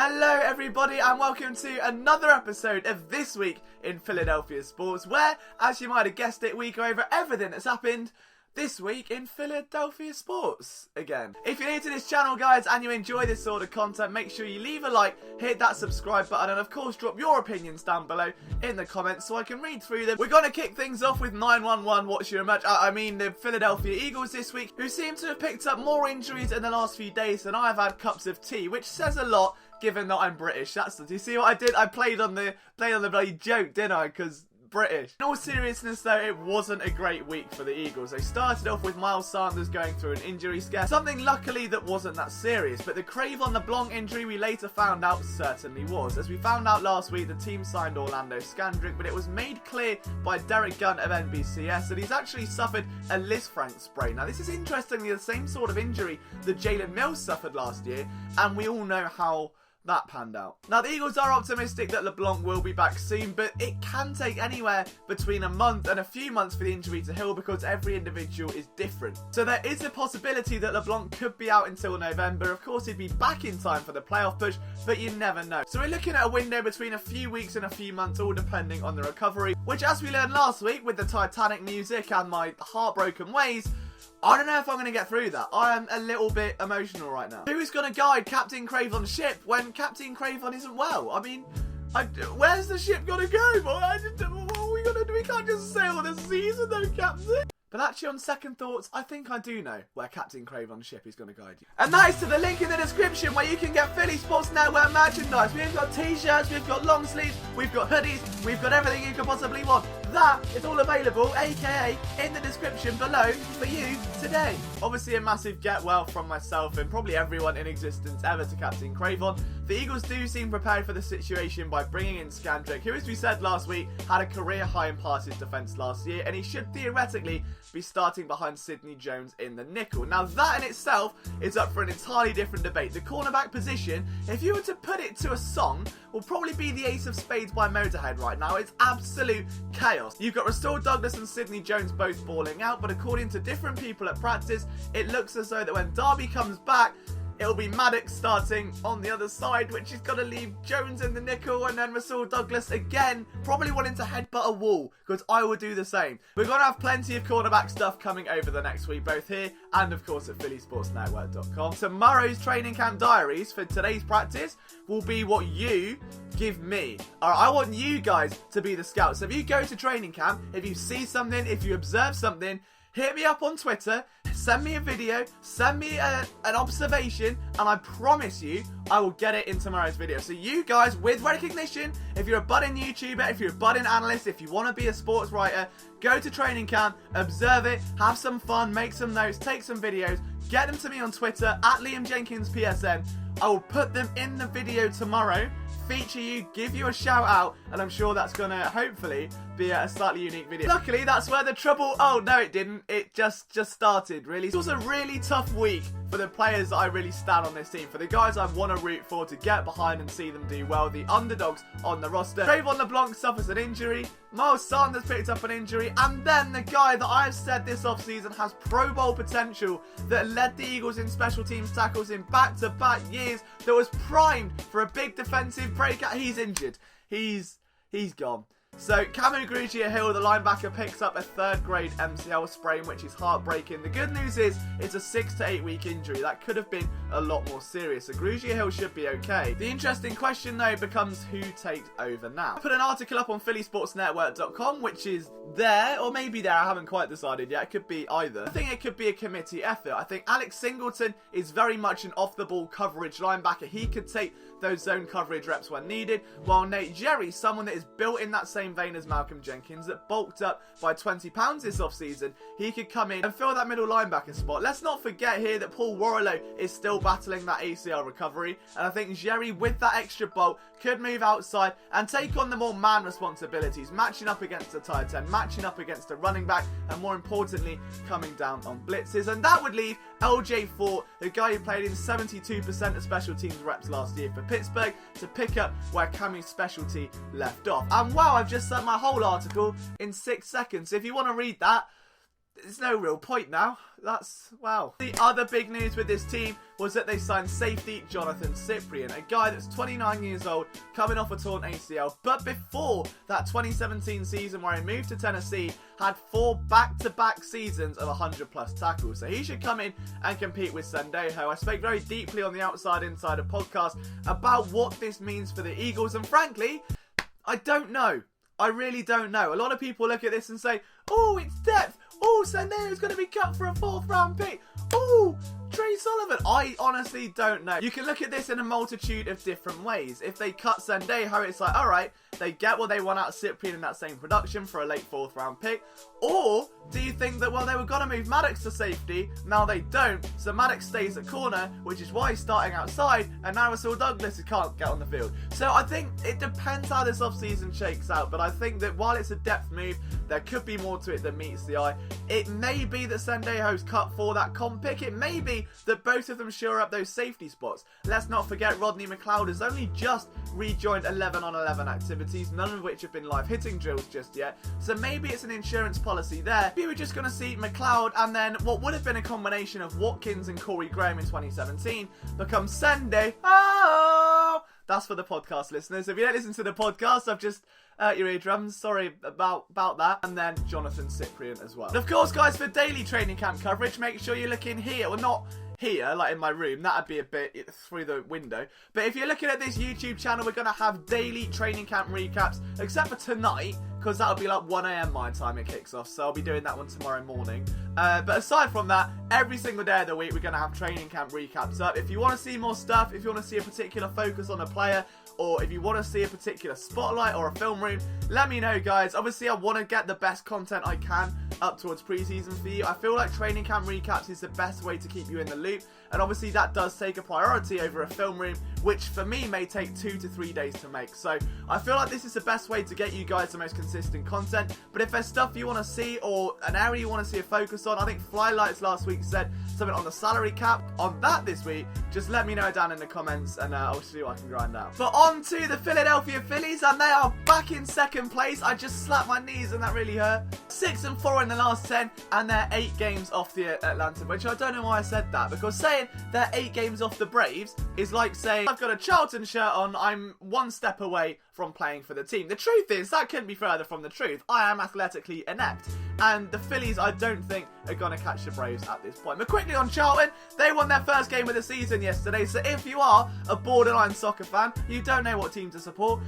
Hello everybody and welcome to another episode of This Week in Philadelphia Sports, where, as you might have guessed it, we go over everything that's happened this week in Philadelphia sports again. If you're new to this channel, guys, and you enjoy this sort of content, make sure you leave a like, hit that subscribe button, and of course drop your opinions down below in the comments so I can read through them. We're going to kick things off with 911 What's Your Match? I mean the Philadelphia Eagles this week, who seem to have picked up more injuries in the last few days than I've had cups of tea, which says a lot given that I'm British. Do you see what I did? I played on the bloody joke, didn't I? Because British. In all seriousness though, it wasn't a great week for the Eagles. They started off with Miles Sanders going through an injury scare, something luckily that wasn't that serious, but the Cravon LeBlanc injury we later found out certainly was. As we found out last week, the team signed Orlando Scandrick, but it was made clear by Derek Gunn of NBCS that he's actually suffered a Lisfranc sprain. Now this is interestingly the same sort of injury that Jalen Mills suffered last year, and we all know how that panned out. Now the Eagles are optimistic that LeBlanc will be back soon, but it can take anywhere between a month and a few months for the injury to heal because every individual is different. So there is a possibility that LeBlanc could be out until November. Of course he'd be back in time for the playoff push, but you never know. So we're looking at a window between a few weeks and a few months, all depending on the recovery, which, as we learned last week with the Titanic music and my heartbroken ways, I don't know if I'm going to get through that. I am a little bit emotional right now. Who is going to guide Captain Cravon's ship when Captain Cravon isn't well? I mean, where's the ship going to go? What are we going to do? We can't just sail the seas with no captain. But actually, on second thoughts, I think I do know where Captain Cravon's ship is going to guide you. And that is to the link in the description where you can get Philly Sports Network merchandise. We've got t-shirts, we've got long sleeves, we've got hoodies, we've got everything you could possibly want. That is all available, aka in the description below for you today. Obviously a massive get well from myself and probably everyone in existence ever to Captain Cravon. The Eagles do seem prepared for the situation by bringing in Scandrick, who, as we said last week, had a career high in passes defense last year, and he should theoretically be starting behind Sidney Jones in the nickel. Now that in itself is up for an entirely different debate. The cornerback position, if you were to put it to a song, will probably be the Ace of Spades by Motorhead right now. It's absolute chaos. You've got Rasul Douglas and Sidney Jones both balling out, but according to different people at practice, it looks as though that when Darby comes back, it'll be Maddox starting on the other side, which is going to leave Jones in the nickel, and then Rasul Douglas again, probably wanting to headbutt a wall, because I would do the same. We're going to have plenty of cornerback stuff coming over the next week, both here and, of course, at phillysportsnetwork.com. Tomorrow's training camp diaries for today's practice will be what you give me. Alright, I want you guys to be the scouts. So if you go to training camp, if you see something, if you observe something, hit me up on Twitter, send me a video, send me an observation, and I promise you, I will get it in tomorrow's video. So you guys, with recognition, if you're a budding YouTuber, if you're a budding analyst, if you want to be a sports writer, go to training camp, observe it, have some fun, make some notes, take some videos, get them to me on Twitter, at Liam Jenkins PSN. I will put them in the video tomorrow, feature you, give you a shout out, and I'm sure that's going to hopefully be a slightly unique video. Luckily, that's where the trouble... Oh, no, it didn't. It just started, really. It was a really tough week for the players that I really stand on this team, for the guys I want to root for, to get behind and see them do well, the underdogs on the roster. Cravon LeBlanc suffers an injury, Miles Sanders picked up an injury, and then the guy that I've said this offseason has Pro Bowl potential, that led the Eagles in special teams tackles in back-to-back years, that was primed for a big defensive breakout. He's injured. He's gone. So, grugier-hill, the linebacker, picks up a third-grade MCL sprain, which is heartbreaking. The good news is, it's a 6 to 8 week injury. That could have been a lot more serious. So, grugier-hill should be okay. The interesting question, though, becomes who takes over now. I put an article up on phillysportsnetwork.com, which is there, or maybe there, I haven't quite decided yet. It could be either. I think it could be a committee effort. I think Alex Singleton is very much an off-the-ball coverage linebacker. He could take those zone coverage reps when needed, while Nate Jerry, someone that is built in that same vein as Malcolm Jenkins, that bulked up by 20 pounds this offseason, he could come in and fill that middle linebacker spot. Let's not forget here that Paul Warrilow is still battling that ACL recovery, and I think Jerry, with that extra bulk, could move outside and take on the more man responsibilities, matching up against a tight end, matching up against a running back, and more importantly, coming down on blitzes. And that would leave LJ Fort, the guy who played in 72% of special teams reps last year for Pittsburgh, to pick up where Cammy's specialty left off. And wow, I've just said my whole article in 6 seconds. If you want to read that, there's no real point now. Wow. The other big news with this team was that they signed safety Jonathan Cyprian, a guy that's 29 years old, coming off a torn ACL, but before that 2017 season where he moved to Tennessee, had 4 back-to-back seasons of 100+ tackles. So he should come in and compete with Sendejo. I spoke very deeply on the Outside Insider podcast about what this means for the Eagles, and frankly, I don't know. I really don't know. A lot of people look at this and say, oh, it's depth. Oh, Sendejo's going to be cut for a 4th round pick. Oh, Trey Sullivan. I honestly don't know. You can look at this in a multitude of different ways. If they cut Sendejo, it's like, alright, they get what they want out of Cyprian in that same production for a late 4th round pick. Or do you think that, well, they were going to move Maddox to safety, now they don't, so Maddox stays at corner, which is why he's starting outside, and now Rasul Douglas can't get on the field. So I think it depends how this offseason shakes out, but I think that while it's a depth move, there could be more to it than meets the eye. It may be that Sendejo's cut for that comp pick. It may be that both of them shore up those safety spots. Let's not forget Rodney McLeod has only just rejoined 11-on-11 activities, none of which have been live hitting drills just yet. So maybe it's an insurance policy there. Maybe we're just going to see McLeod and then what would have been a combination of Watkins and Corey Graham in 2017 become Sende. Oh! That's for the podcast listeners. If you don't listen to the podcast, I've just your eardrums. Sorry about that. And then Jonathan Cyprian as well. And of course, guys, for daily training camp coverage, make sure you look in here. Well, not here, like in my room. That'd be a bit through the window. But if you're looking at this YouTube channel, we're going to have daily training camp recaps, except for tonight, because that'll be like 1 a.m. my time it kicks off. So I'll be doing that one tomorrow morning. But aside from that, every single day of the week, we're going to have training camp recaps up. If you want to see more stuff, if you want to see a particular focus on a player, or if you want to see a particular spotlight or a film room, let me know, guys. Obviously, I want to get the best content I can up towards preseason for you. I feel like training camp recaps is the best way to keep you in the loop. And obviously, that does take a priority over a film room, which for me may take 2 to 3 days to make. So I feel like this is the best way to get you guys the most consistent content. But if there's stuff you want to see or an area you want to see a focus on, I think Flylights last week said something on the salary cap. On that this week, just let me know down in the comments and I'll see what I can grind out. But on to the Philadelphia Phillies, and they are back in 2nd place. I just slapped my knees and that really hurt. 6-4 in the last 10, and they're 8 games off the Atlanta, which I don't know why I said that, because saying they're 8 games off the Braves is like saying I've got a Charlton shirt on, I'm 1 step away from playing for the team. The truth is, that couldn't be further from the truth. I am athletically inept, and the Phillies, I don't think, are going to catch the Braves at this point. But quickly on Charlton, they won their first game of the season yesterday, so if you are a borderline soccer fan, you don't know what team to support,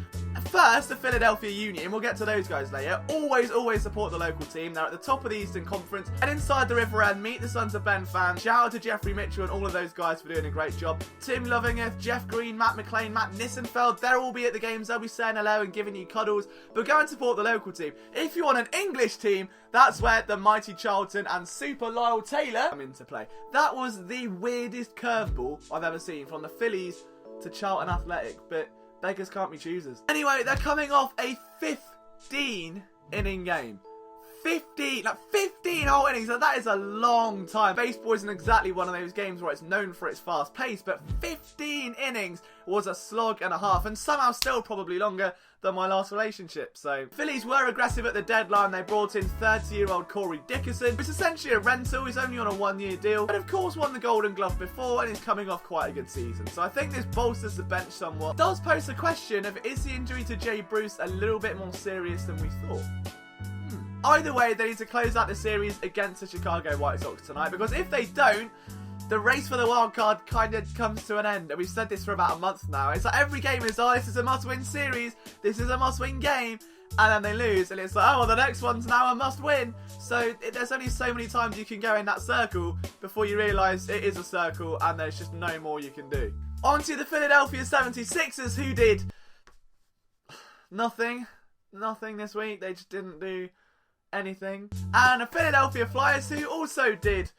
first, the Philadelphia Union, we'll get to those guys later. Always support the local team. They're at the top of the Eastern Conference. And inside the River End, meet the Sons of Ben fans. Shout out to Jeffrey Mitchell and all of those guys for doing a great job. Tim Lovingeth, Jeff Green, Matt McLean, Matt Nissenfeld, they'll all be at the games. They'll be saying hello and giving you cuddles. But go and support the local team. If you want an English team, that's where the mighty Charlton and Super Lyle Taylor come into play. That was the weirdest curveball I've ever seen, from the Phillies to Charlton Athletic, but beggars can't be choosers. Anyway, they're coming off a 15-inning game. 15 whole innings. So that is a long time. Baseball isn't exactly one of those games where it's known for its fast pace, but 15 innings was a slog and a half, and somehow still probably longer than my last relationship. So Phillies were aggressive at the deadline. They brought in 30-year-old Corey Dickerson. It's essentially a rental. He's only on a 1-year deal, but of course won the Golden Glove before and is coming off quite a good season. So I think this bolsters the bench somewhat. Does pose a question of, is the injury to Jay Bruce a little bit more serious than we thought? Either way, they need to close out the series against the Chicago White Sox tonight, because if they don't, the race for the wild card kind of comes to an end. And we've said this for about a month now. It's like every game is, oh, this is a must-win series, this is a must-win game, and then they lose, and it's like, oh, well, the next one's now a must-win. So there's only so many times you can go in that circle before you realise it is a circle, and there's just no more you can do. On to the Philadelphia 76ers, who did nothing this week. They just didn't do anything. And the Philadelphia Flyers, who also did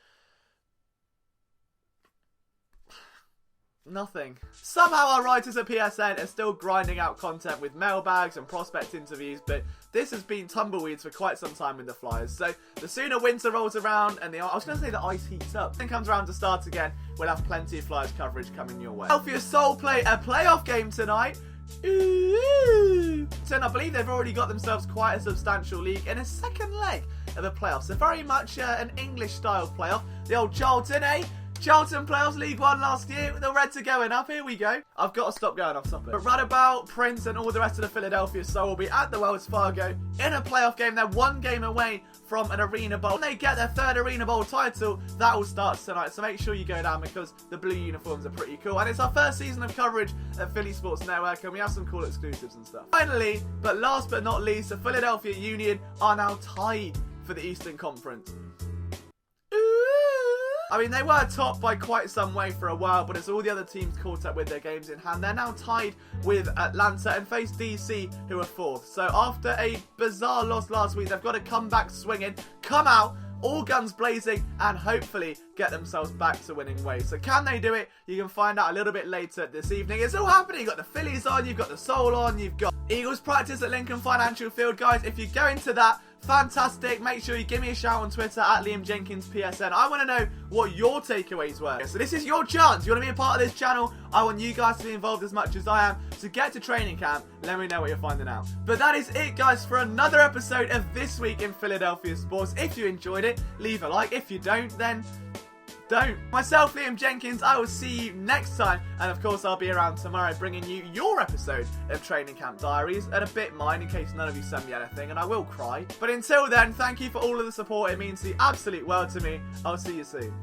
nothing. Somehow our writers at PSN are still grinding out content with mailbags and prospect interviews, but this has been tumbleweeds for quite some time with the Flyers. So the sooner winter rolls around and I was going to say the ice heats up and comes around to start again, we'll have plenty of Flyers coverage coming your way. Philadelphia Soul play a playoff game tonight. Ooh. So I believe they've already got themselves quite a substantial lead in a second leg of a playoff. So very much an English-style playoff. The old Charlton, eh? Charlton playoffs, League One last year. The Reds are going up. Here we go. I've got to stop going off topic. But Runabout, Prince, and all the rest of the Philadelphia Soul will be at the Wells Fargo in a playoff game. They're one game away from an Arena Bowl. When they get their third Arena Bowl title, that will start tonight. So make sure you go down because the blue uniforms are pretty cool. And it's our first season of coverage at Philly Sports Network, and we have some cool exclusives and stuff. Finally, but last but not least, the Philadelphia Union are now tied for the Eastern Conference. I mean, they were top by quite some way for a while, but as all the other teams caught up with their games in hand, they're now tied with Atlanta and face DC, who are fourth. So after a bizarre loss last week, they've got to come back swinging, come out, all guns blazing, and hopefully get themselves back to winning ways. So can they do it? You can find out a little bit later this evening. It's all happening. You've got the Phillies on, you've got the Soul on, you've got Eagles practice at Lincoln Financial Field. Guys, if you go into that, fantastic. Make sure you give me a shout on Twitter at Liam Jenkins PSN. I want to know what your takeaways were. So this is your chance. You want to be a part of this channel? I want you guys to be involved as much as I am. So get to training camp. Let me know what you're finding out. But that is it, guys, for another episode of This Week in Philadelphia Sports. If you enjoyed it, leave a like. If you don't, then don't. Myself, Liam Jenkins, I will see you next time. And of course, I'll be around tomorrow bringing you your episode of Training Camp Diaries, and a bit mine in case none of you send me anything, and I will cry. But until then, thank you for all of the support. It means the absolute world to me. I'll see you soon.